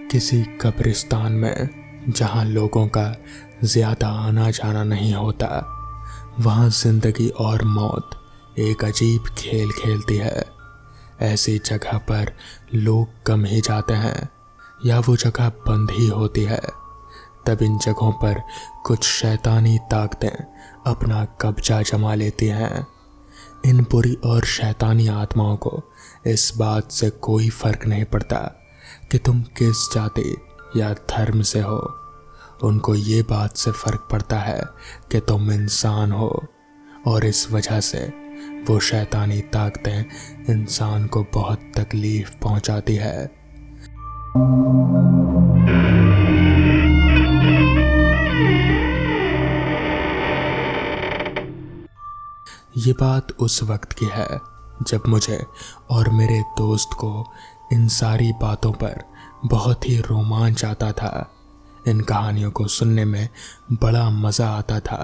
किसी कब्रिस्तान में जहां लोगों का ज़्यादा आना जाना नहीं होता, वहां जिंदगी और मौत एक अजीब खेल खेलती है। ऐसी जगह पर लोग कम ही जाते हैं या वो जगह बंद ही होती है। तब इन जगहों पर कुछ शैतानी ताकतें अपना कब्जा जमा लेती हैं। इन बुरी और शैतानी आत्माओं को इस बात से कोई फर्क नहीं पड़ता कि तुम किस जाति या धर्म से हो। उनको ये बात से फर्क पड़ता है कि तुम इंसान हो, और इस वजह से वो शैतानी ताकतें इंसान को बहुत तकलीफ पहुंचाती है। ये बात उस वक्त की है जब मुझे और मेरे दोस्त को इन सारी बातों पर बहुत ही रोमांच आता था। इन कहानियों को सुनने में बड़ा मज़ा आता था।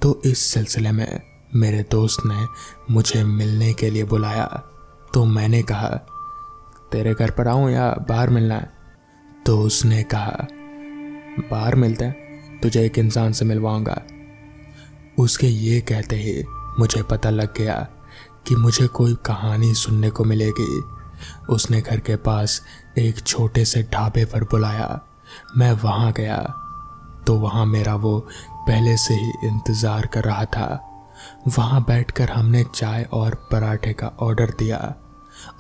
तो इस सिलसिले में मेरे दोस्त ने मुझे मिलने के लिए बुलाया। तो मैंने कहा, तेरे घर पर आऊँ या बाहर मिलना है? तो उसने कहा, बाहर मिलते हैं, तुझे एक इंसान से मिलवाऊंगा। उसके ये कहते ही मुझे पता लग गया कि मुझे कोई कहानी सुनने को मिलेगी। उसने घर के पास एक छोटे से ढाबे पर बुलाया। मैं वहाँ गया तो वहाँ मेरा वो पहले से ही इंतज़ार कर रहा था। वहाँ बैठकर हमने चाय और पराठे का ऑर्डर दिया,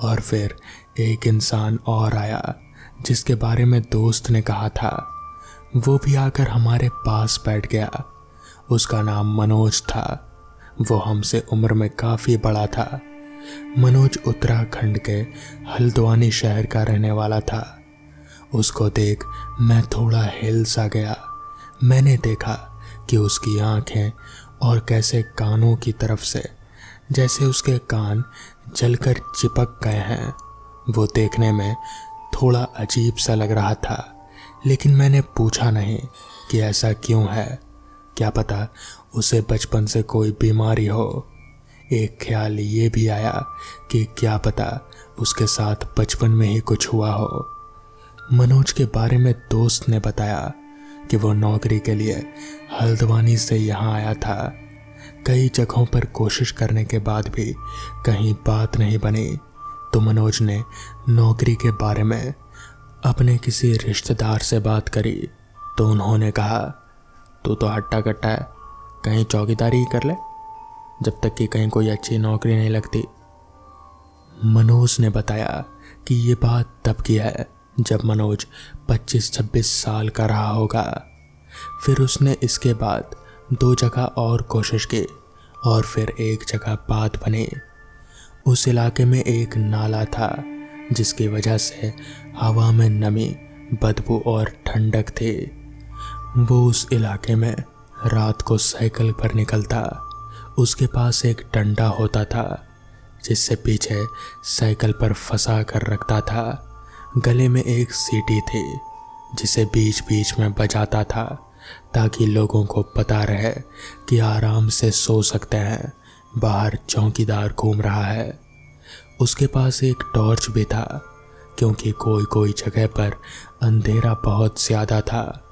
और फिर एक इंसान और आया जिसके बारे में दोस्त ने कहा था। वो भी आकर हमारे पास बैठ गया। उसका नाम मनोज था। वो हमसे उम्र में काफ़ी बड़ा था। मनोज उत्तराखंड के हल्द्वानी शहर का रहने वाला था। उसको देख मैं थोड़ा हिल सा गया। मैंने देखा कि उसकी आंखें और कैसे कानों की तरफ से जैसे उसके कान जलकर चिपक गए हैं। वो देखने में थोड़ा अजीब सा लग रहा था, लेकिन मैंने पूछा नहीं कि ऐसा क्यों है। क्या पता उसे बचपन से कोई बीमारी हो। एक ख्याल ये भी आया कि क्या पता उसके साथ बचपन में ही कुछ हुआ हो। मनोज के बारे में दोस्त ने बताया कि वो नौकरी के लिए हल्द्वानी से यहाँ आया था। कई जगहों पर कोशिश करने के बाद भी कहीं बात नहीं बनी। तो मनोज ने नौकरी के बारे में अपने किसी रिश्तेदार से बात करी। तो उन्होंने कहा, तू तो हट्टा कट्टा है, कहीं चौकीदारी ही कर ले जब तक कि कहीं कोई अच्छी नौकरी नहीं लगती। मनोज ने बताया कि ये बात तब की है जब मनोज 25-26 साल का रहा होगा। फिर उसने इसके बाद 2 जगह और कोशिश की, और फिर एक जगह बात बनी। उस इलाके में एक नाला था जिसकी वजह से हवा में नमी, बदबू और ठंडक थी। वो उस इलाके में रात को साइकिल पर निकलता। उसके पास एक डंडा होता था जिससे पीछे साइकिल पर फंसा कर रखता था। गले में एक सीटी थी जिसे बीच बीच में बजाता था ताकि लोगों को पता रहे कि आराम से सो सकते हैं, बाहर चौकीदार घूम रहा है। उसके पास एक टॉर्च भी था क्योंकि कोई कोई जगह पर अंधेरा बहुत ज़्यादा था।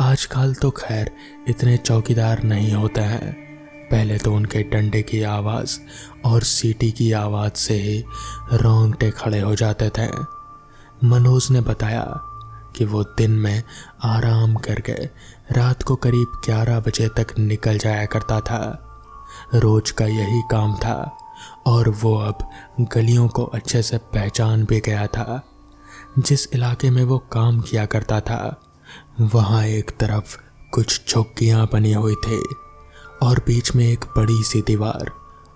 आजकल तो खैर इतने चौकीदार नहीं होते हैं। पहले तो उनके डंडे की आवाज़ और सीटी की आवाज़ से ही रोंगटे खड़े हो जाते थे। मनोज ने बताया कि वो दिन में आराम करके रात को करीब 11 बजे तक निकल जाया करता था। रोज का यही काम था, और वो अब गलियों को अच्छे से पहचान भी गया था। जिस इलाके में वो काम किया करता था वहाँ एक तरफ कुछ झुग्गियाँ बनी हुई थी और बीच में एक बड़ी सी दीवार।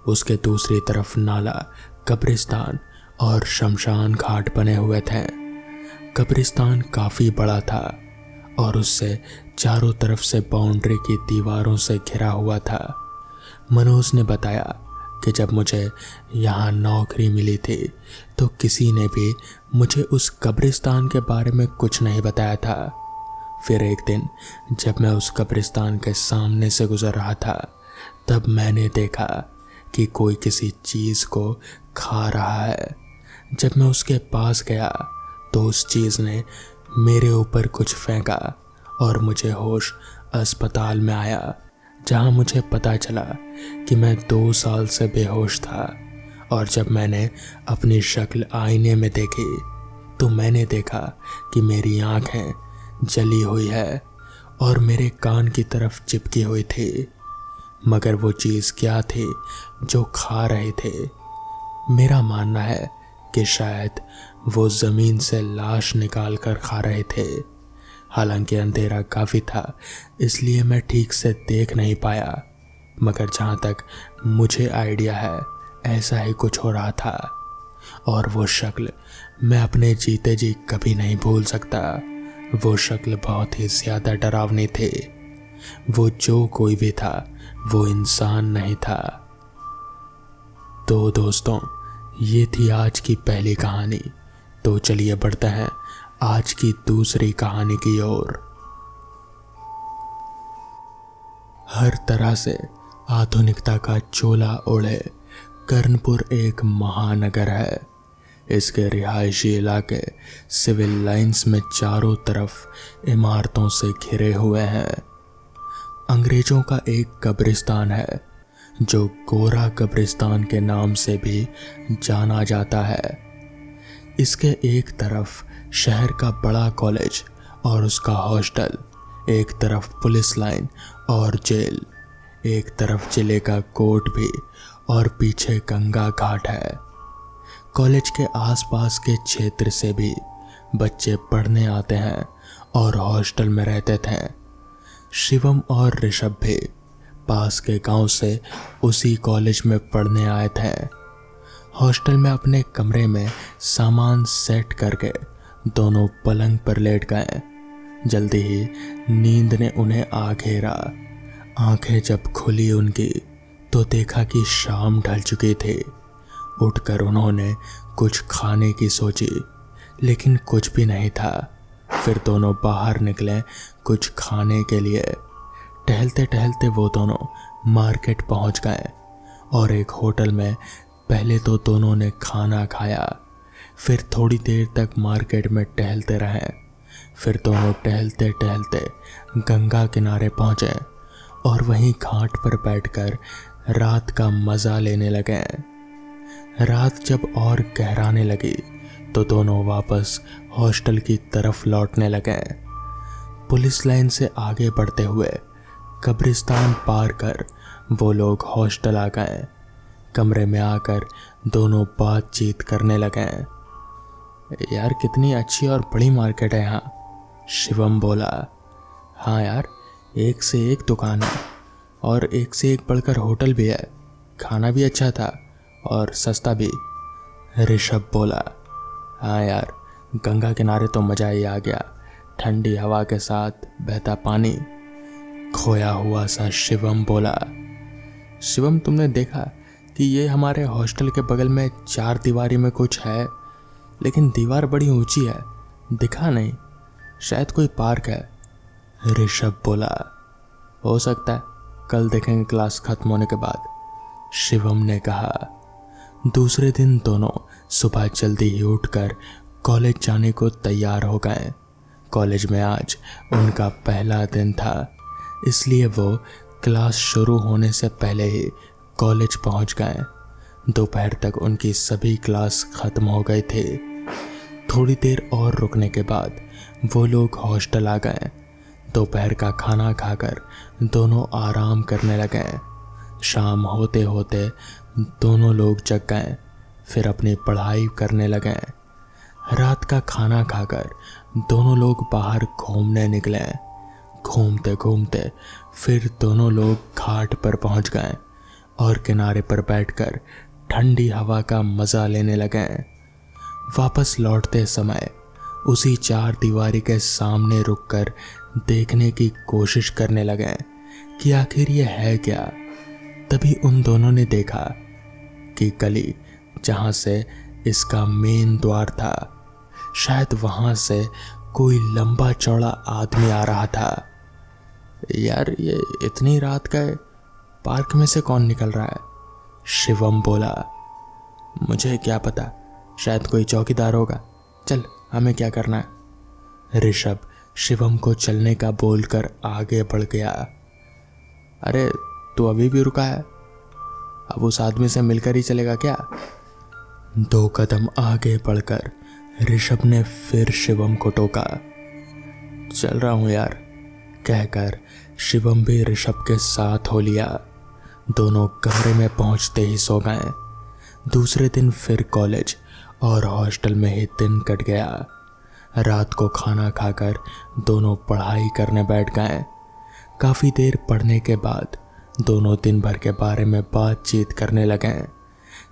उसके दूसरी तरफ नाला, कब्रिस्तान और शमशान घाट बने हुए थे। कब्रिस्तान काफ़ी बड़ा था और उससे चारों तरफ से बाउंड्री की दीवारों से घिरा हुआ था। मनोज ने बताया कि जब मुझे यहाँ नौकरी मिली थी तो किसी ने भी मुझे उस कब्रिस्तान के बारे में कुछ नहीं बताया था। फिर एक दिन जब मैं उस कब्रिस्तान के सामने से गुजर रहा था तब मैंने देखा कि कोई किसी चीज़ को खा रहा है। जब मैं उसके पास गया तो उस चीज़ ने मेरे ऊपर कुछ फेंका और मुझे होश अस्पताल में आया, जहां मुझे पता चला कि मैं 2 साल से बेहोश था। और जब मैंने अपनी शक्ल आईने में देखी तो मैंने देखा कि मेरी आंखें जली हुई है और मेरे कान की तरफ चिपकी हुई थी। मगर वो चीज़ क्या थी जो खा रहे थे? मेरा मानना है कि शायद वो ज़मीन से लाश निकाल कर खा रहे थे। हालांकि अंधेरा काफ़ी था, इसलिए मैं ठीक से देख नहीं पाया, मगर जहाँ तक मुझे आइडिया है ऐसा ही कुछ हो रहा था। और वो शक्ल मैं अपने जीते जी कभी नहीं भूल सकता। वो शक्ल बहुत ही ज़्यादा डरावनी थी। वो जो कोई भी था वो इंसान नहीं था। तो दोस्तों, ये थी आज की पहली कहानी। तो चलिए बढ़ते हैं आज की दूसरी कहानी की ओर। हर तरह से आधुनिकता का चोला ओढ़े कर्णपुर एक महानगर है। इसके रिहायशी इलाके सिविल लाइंस में चारों तरफ इमारतों से घिरे हुए हैं। अंग्रेजों का एक कब्रिस्तान है जो गोरा कब्रिस्तान के नाम से भी जाना जाता है। इसके एक तरफ शहर का बड़ा कॉलेज और उसका हॉस्टल, एक तरफ पुलिस लाइन और जेल, एक तरफ जिले का कोर्ट भी, और पीछे गंगा घाट है। कॉलेज के आसपास के क्षेत्र से भी बच्चे पढ़ने आते हैं और हॉस्टल में रहते थे। शिवम और ऋषभ भी पास के गांव से उसी कॉलेज में पढ़ने आए थे। हॉस्टल में अपने कमरे में सामान सेट करके दोनों पलंग पर लेट गए। जल्दी ही नींद ने उन्हें आ घेरा। आंखें जब खुली उनकी तो देखा कि शाम ढल चुकी थी। उठकर उन्होंने कुछ खाने की सोची, लेकिन कुछ भी नहीं था। फिर दोनों बाहर निकले कुछ खाने के लिए। टहलते टहलते वो दोनों मार्केट पहुंच गए और एक होटल में पहले तो दोनों ने खाना खाया। फिर थोड़ी देर तक मार्केट में टहलते रहे। फिर दोनों टहलते टहलते गंगा किनारे पहुंचे और वहीं घाट पर बैठकर रात का मज़ा लेने लगे। रात जब और गहराने लगी तो दोनों वापस हॉस्टल की तरफ लौटने लगे। पुलिस लाइन से आगे बढ़ते हुए कब्रिस्तान पार कर वो लोग हॉस्टल आ गए। कमरे में आकर दोनों बातचीत करने लगे। यार, कितनी अच्छी और बड़ी मार्केट है यहाँ, शिवम बोला। हाँ यार, एक से एक दुकान है और एक से एक बढ़कर होटल भी है। खाना भी अच्छा था और सस्ता भी, ऋषभ बोला। हाँ यार, गंगा किनारे तो मज़ा ही आ गया। ठंडी हवा के साथ बहता पानी, खोया हुआ सा शिवम बोला। शिवम, तुमने देखा कि ये हमारे हॉस्टल के बगल में 4 दीवारी में कुछ है, लेकिन दीवार बड़ी ऊंची है, दिखा नहीं। शायद कोई पार्क है, ऋषभ बोला। हो सकता है, कल देखेंगे क्लास खत्म होने के बाद, शिवम ने कहा। दूसरे दिन दोनों सुबह जल्दी ही उठकर कॉलेज जाने को तैयार हो गए। कॉलेज में आज उनका पहला दिन था, इसलिए वो क्लास शुरू होने से पहले ही कॉलेज पहुंच गए। दोपहर तक उनकी सभी क्लास खत्म हो गई थी। थोड़ी देर और रुकने के बाद वो लोग हॉस्टल आ गए। दोपहर का खाना खाकर दोनों आराम करने लगे। शाम होते होते दोनों लोग जग गए, फिर अपनी पढ़ाई करने लगे। रात का खाना खाकर दोनों लोग बाहर घूमने निकले। घूमते घूमते फिर दोनों लोग घाट पर पहुंच गए और किनारे पर बैठकर ठंडी हवा का मज़ा लेने लगे। वापस लौटते समय उसी 4 दीवारी के सामने रुककर देखने की कोशिश करने लगे कि आखिर ये है क्या। तभी उन दोनों ने देखा कि गली जहाँ से इसका मेन द्वार था, शायद वहाँ से कोई लंबा चौड़ा आदमी आ रहा था। यार, ये इतनी रात का पार्क में से कौन निकल रहा है, शिवम बोला। मुझे क्या पता, शायद कोई चौकीदार होगा। चल, हमें क्या करना है, ऋषभ शिवम को चलने का बोलकर आगे बढ़ गया। अरे तू अभी भी रुका है? अब उस आदमी से मिलकर ही चलेगा क्या? 2 कदम आगे बढ़कर ऋषभ ने फिर शिवम को टोका। चल रहा हूं यार, कहकर शिवम भी ऋषभ के साथ हो लिया। दोनों कमरे में पहुंचते ही सो गए। दूसरे दिन फिर कॉलेज और हॉस्टल में ही दिन कट गया। रात को खाना खाकर दोनों पढ़ाई करने बैठ गए। काफ़ी देर पढ़ने के बाद दोनों दिन भर के बारे में बातचीत करने लगे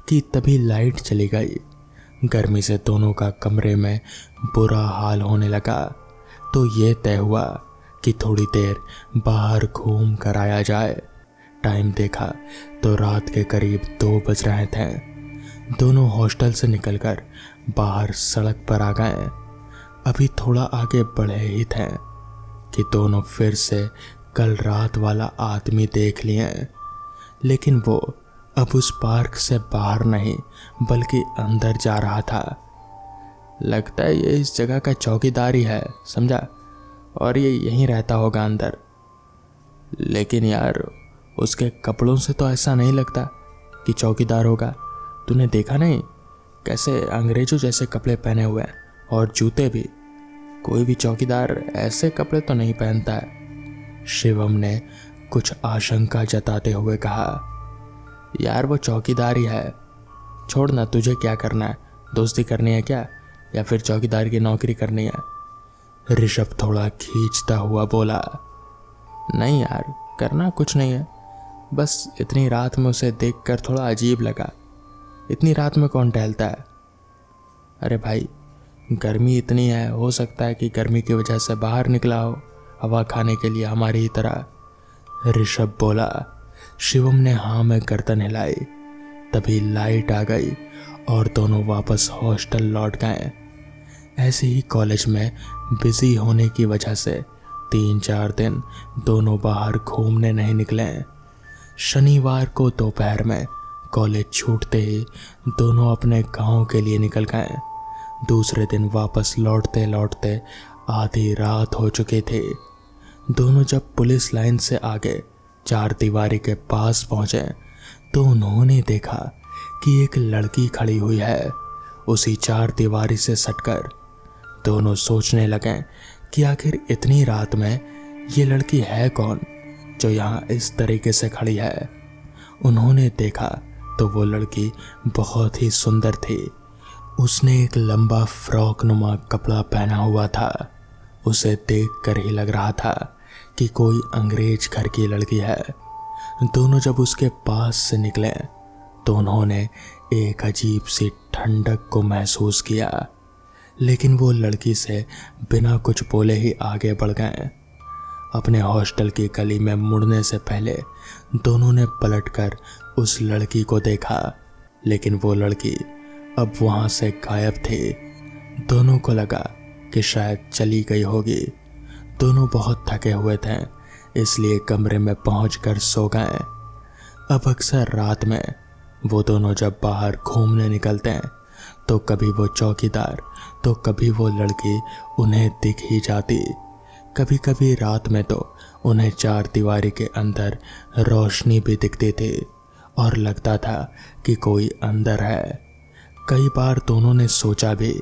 कि तभी लाइट चली गई। गर्मी से दोनों का कमरे में बुरा हाल होने लगा, तो ये तय हुआ कि थोड़ी देर बाहर घूम कर आया जाए। टाइम देखा तो रात के करीब 2 बज रहे थे। दोनों हॉस्टल से निकलकर बाहर सड़क पर आ गए। अभी थोड़ा आगे बढ़े ही थे कि दोनों फिर से कल रात वाला आदमी देख लिए, लेकिन वो अब उस पार्क से बाहर नहीं बल्कि अंदर जा रहा था। लगता है ये इस जगह का चौकीदार ही है, समझा, और ये यहीं रहता होगा अंदर। लेकिन यार उसके कपड़ों से तो ऐसा नहीं लगता कि चौकीदार होगा। तूने देखा नहीं कैसे अंग्रेजों जैसे कपड़े पहने हुए हैं, और जूते भी। कोई भी चौकीदार ऐसे कपड़े तो नहीं पहनता है। शिवम ने कुछ आशंका जताते हुए कहा। यार वो चौकीदार ही है, छोड़ ना, तुझे क्या करना है? दोस्ती करनी है क्या, या फिर चौकीदार की नौकरी करनी है? ऋषभ थोड़ा खींचता हुआ बोला। नहीं यार, करना कुछ नहीं है, बस इतनी रात में उसे देखकर थोड़ा अजीब लगा। इतनी रात में कौन टहलता है? अरे भाई गर्मी इतनी है, हो सकता है कि गर्मी की वजह से बाहर निकला हो हवा खाने के लिए हमारी ही तरह, ऋषभ बोला। शिवम ने हाँ में गर्दन हिलाई। तभी लाइट आ गई और दोनों वापस हॉस्टल लौट गए। ऐसे ही कॉलेज में बिजी होने की वजह से 3-4 दिन दोनों बाहर घूमने नहीं निकले। शनिवार को दोपहर में कॉलेज छूटते ही दोनों अपने गांव के लिए निकल गए। दूसरे दिन वापस लौटते लौटते आधी रात हो चुकी थी। दोनों जब पुलिस लाइन से आगे 4 दीवारी के पास पहुंचे तो उन्होंने देखा कि एक लड़की खड़ी हुई है उसी 4 दीवारी से सटकर। दोनों सोचने लगे कि आखिर इतनी रात में ये लड़की है कौन जो यहाँ इस तरीके से खड़ी है। उन्होंने देखा तो वो लड़की बहुत ही सुंदर थी। उसने एक लंबा फ्रॉक नुमा कपड़ा पहना हुआ था। उसे देखकर ही लग रहा था कि कोई अंग्रेज घर की लड़की है। दोनों जब उसके पास से निकले तो उन्होंने एक अजीब सी ठंडक को महसूस किया, लेकिन वो लड़की से बिना कुछ बोले ही आगे बढ़ गए। अपने हॉस्टल की गली में मुड़ने से पहले दोनों ने पलटकर उस लड़की को देखा, लेकिन वो लड़की अब वहां से गायब थी। दोनों को लगा कि शायद चली गई होगी। दोनों बहुत थके हुए थे, इसलिए कमरे में पहुंचकर सो गए। अब अक्सर रात में वो दोनों जब बाहर घूमने निकलते हैं तो कभी वो चौकीदार तो कभी वो लड़की उन्हें दिख ही जाती। कभी कभी रात में तो उन्हें 4 दीवारी के अंदर रोशनी भी दिखती थी और लगता था कि कोई अंदर है। कई बार दोनों ने सोचा भी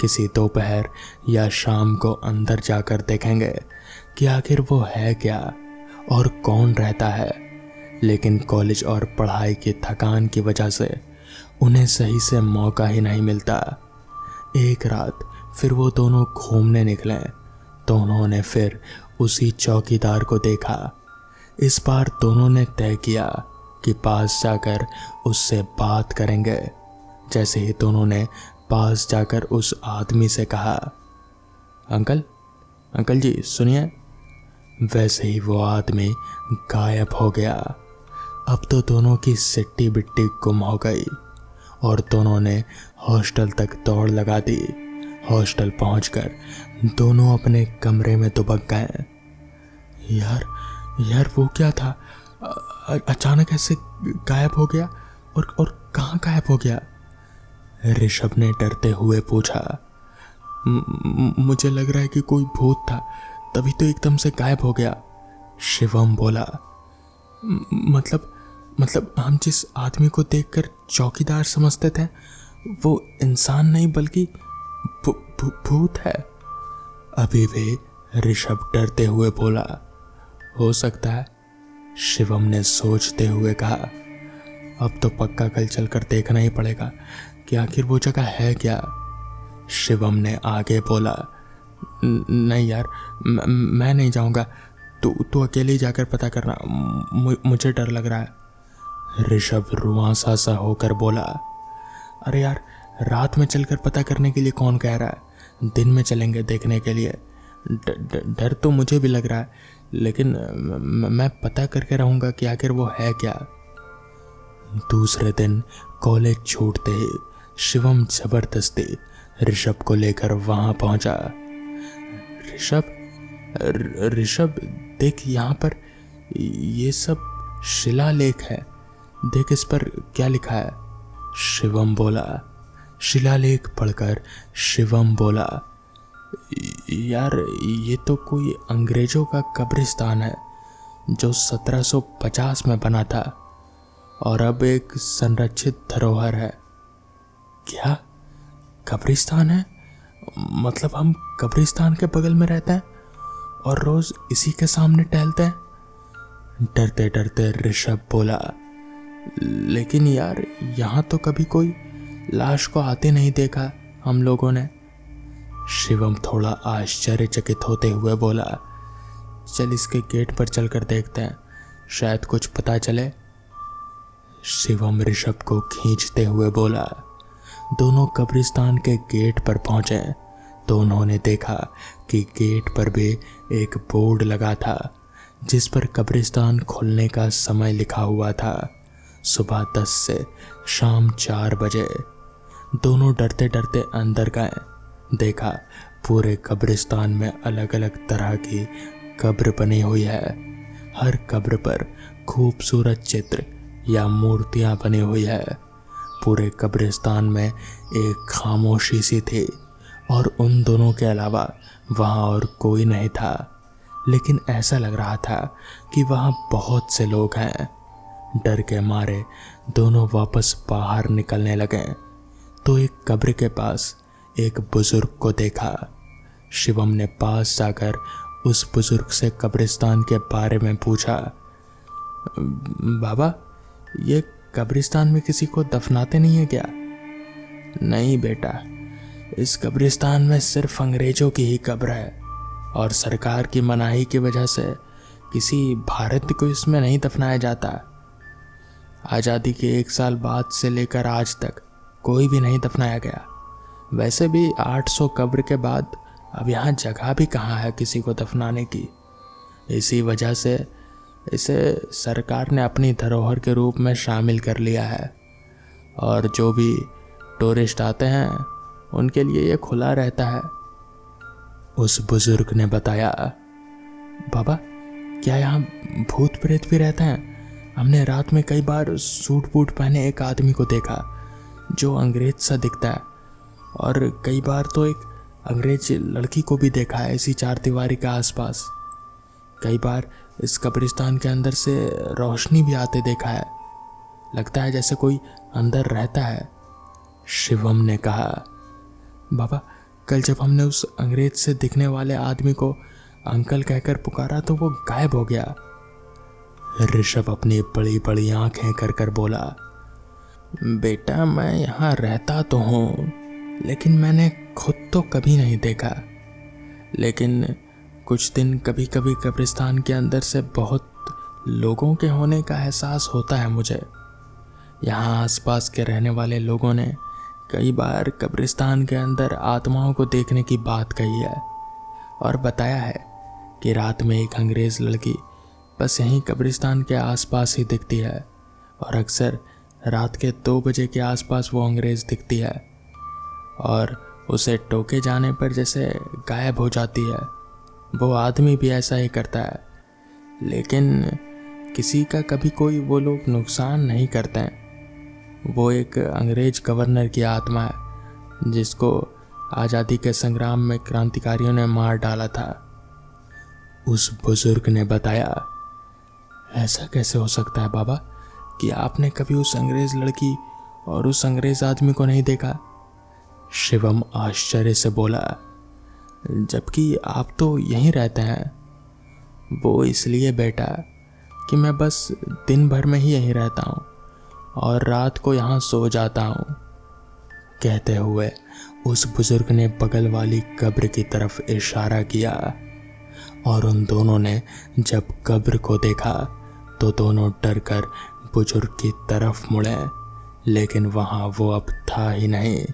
किसी दोपहर या शाम को अंदर जाकर देखेंगे कि आखिर वो है क्या और कौन रहता है, लेकिन कॉलेज और पढ़ाई की थकान की वजह से उन्हें सही से मौका ही नहीं मिलता। एक रात फिर वो दोनों घूमने निकले तो उन्होंने फिर उसी चौकीदार को देखा। इस बार दोनों ने तय किया कि पास जाकर उससे बात करेंगे। जैसे ही दोनों ने पास जाकर उस आदमी से कहा, अंकल अंकल जी सुनिए, वैसे ही वो आदमी गायब हो गया। अब तो दोनों की सिट्टी बिट्टी गुम हो गई और दोनों ने हॉस्टल तक दौड़ लगा दी। हॉस्टल पहुंचकर दोनों अपने कमरे में दुबक गए। यार वो क्या था? अचानक ऐसे गायब हो गया और कहाँ गायब हो गया? ऋषभ ने डरते हुए पूछा। मुझे लग रहा है कि कोई भूत था, तभी तो एकदम से गायब हो गया। शिवम बोला। मतलब हम जिस आदमी को देखकर चौकीदार समझते थे वो इंसान नहीं बल्कि भूत है। अभी भी ऋषभ डरते हुए बोला। हो सकता है, शिवम ने सोचते हुए कहा। अब तो पक्का कल चलकर देखना ही पड़ेगा कि आखिर वो जगह है क्या। शिवम ने आगे बोला। नहीं यार, मैं नहीं जाऊंगा, तू अकेले ही जाकर पता करना, मुझे डर लग रहा है। ऋषभ रुआंसा सा होकर बोला। अरे यार, रात में चलकर पता करने के लिए कौन कह रहा है, दिन में चलेंगे देखने के लिए। डर तो मुझे भी लग रहा है, लेकिन मैं पता करके रहूंगा कि आखिर वो है क्या। दूसरे दिन कॉलेज छूटते ही शिवम जबरदस्ती ऋषभ को लेकर वहां पहुंचा। ऋषभ देख, यहाँ पर ये सब शिलालेख है, देख इस पर क्या लिखा है। शिवम बोला। शिलालेख पढ़कर शिवम बोला। यार, ये तो कोई अंग्रेजों का कब्रिस्तान है जो 1750 में बना था और अब एक संरक्षित धरोहर है। क्या कब्रिस्तान है? मतलब हम कब्रिस्तान के बगल में रहते हैं और रोज इसी के सामने टहलते हैं? डरते डरते ऋषभ बोला। लेकिन यार, यहाँ तो कभी कोई लाश को आते नहीं देखा हम लोगों ने। शिवम थोड़ा आश्चर्यचकित होते हुए बोला। चल इसके गेट पर चलकर देखते हैं, शायद कुछ पता चले। शिवम ऋषभ को खींचते हुए बोला। दोनों कब्रिस्तान के गेट पर पहुंचे तो उन्होंने देखा कि गेट पर भी एक बोर्ड लगा था जिस पर कब्रिस्तान खुलने का समय लिखा हुआ था, सुबह 10 से शाम 4 बजे। दोनों डरते डरते अंदर गए। देखा पूरे कब्रिस्तान में अलग अलग तरह की कब्र बनी हुई है। हर कब्र पर खूबसूरत चित्र या मूर्तियां बनी हुई है। पूरे कब्रिस्तान में एक खामोशी सी थी और उन दोनों के अलावा वहाँ और कोई नहीं था, लेकिन ऐसा लग रहा था कि वहाँ बहुत से लोग हैं। डर के मारे दोनों वापस बाहर निकलने लगे तो एक कब्र के पास एक बुजुर्ग को देखा। शिवम ने पास जाकर उस बुजुर्ग से कब्रिस्तान के बारे में पूछा। बाबा, ये कब्रिस्तान में किसी को दफनाते नहीं है क्या? नहीं बेटा, इस कब्रिस्तान में सिर्फ अंग्रेजों की ही कब्र है और सरकार की मनाही की वजह से किसी भारतीय को इसमें नहीं दफनाया जाता। आज़ादी के 1 साल बाद से लेकर आज तक कोई भी नहीं दफनाया गया। वैसे भी 800 कब्र के बाद अब यहाँ जगह भी कहाँ है किसी को दफनाने की। इसी वजह से इसे सरकार ने अपनी धरोहर के रूप में शामिल कर लिया है और जो भी टूरिस्ट आते हैं उनके लिए ये खुला रहता है। उस बुजुर्ग ने बताया। बाबा, क्या यहाँ भूत प्रेत भी रहते हैं? हमने रात में कई बार सूट बूट पहने एक आदमी को देखा जो अंग्रेज सा दिखता है, और कई बार तो एक अंग्रेज लड़की को भी देखा है इसी चारदीवारी के आसपास। कई बार इस कब्रिस्तान के अंदर से रोशनी भी आते देखा है, लगता है जैसे कोई अंदर रहता है। शिवम ने कहा। बाबा, कल जब हमने उस अंग्रेज से दिखने वाले आदमी को अंकल कहकर पुकारा तो वो गायब हो गया। ऋषभ अपनी बड़ी बड़ी आंखें कर कर बोला। बेटा, मैं यहाँ रहता तो हूँ, लेकिन मैंने खुद तो कभी नहीं देखा। लेकिन कुछ दिन कभी कभी कब्रिस्तान के अंदर से बहुत लोगों के होने का एहसास होता है मुझे। यहाँ आसपास के रहने वाले लोगों ने कई बार कब्रिस्तान के अंदर आत्माओं को देखने की बात कही है और बताया है कि रात में एक अंग्रेज लड़की बस यहीं कब्रिस्तान के आसपास ही दिखती है और अक्सर रात के 2 बजे के आसपास वो अंग्रेज दिखती है और उसे टोके जाने पर जैसे गायब हो जाती है। वो आदमी भी ऐसा ही करता है, लेकिन किसी का कभी कोई वो लोग नुकसान नहीं करते हैं। वो एक अंग्रेज गवर्नर की आत्मा है जिसको आज़ादी के संग्राम में क्रांतिकारियों ने मार डाला था। उस बुजुर्ग ने बताया। ऐसा कैसे हो सकता है बाबा कि आपने कभी उस अंग्रेज लड़की और उस अंग्रेज आदमी को नहीं देखा? शिवम आश्चर्य से बोला। जबकि आप तो यहीं रहते हैं। वो इसलिए बेटा कि मैं बस दिन भर में ही यहीं रहता हूँ और रात को यहाँ सो जाता हूँ। कहते हुए उस बुजुर्ग ने बगल वाली कब्र की तरफ इशारा किया और उन दोनों ने जब कब्र को देखा तो दोनों डरकर बुजुर्ग की तरफ मुड़े, लेकिन वहाँ वो अब था ही नहीं।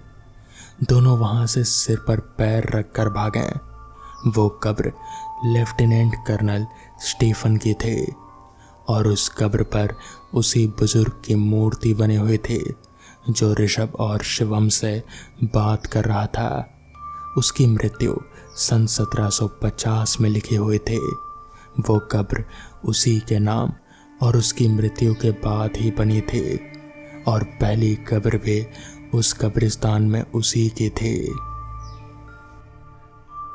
दोनों वहाँ से सिर पर पैर रखकर भागे। वो कब्र लेफ्टिनेंट कर्नल स्टीफन की थी और उस कब्र पर उसी बुजुर्ग की मूर्ति बनी हुई थी जो ऋषभ और शिवम से बात कर रहा था। उसकी मृत्यु सन 1750 में लिखी हुई थी। वो कब्र उसी के नाम और उसकी मृत्यु के बाद ही बनी थी और पहली कब्र भी उस कब्रिस्तान में उसी की थी।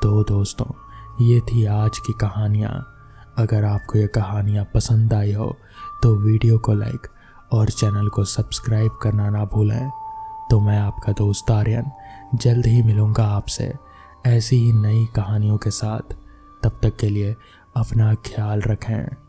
तो दोस्तों, ये थी आज की कहानियाँ। अगर आपको ये कहानियाँ पसंद आई हो तो वीडियो को लाइक और चैनल को सब्सक्राइब करना ना भूलें। तो मैं आपका दोस्त आर्यन जल्द ही मिलूँगा आपसे ऐसी ही नई कहानियों के साथ। तब तक के लिए अपना ख्याल रखें।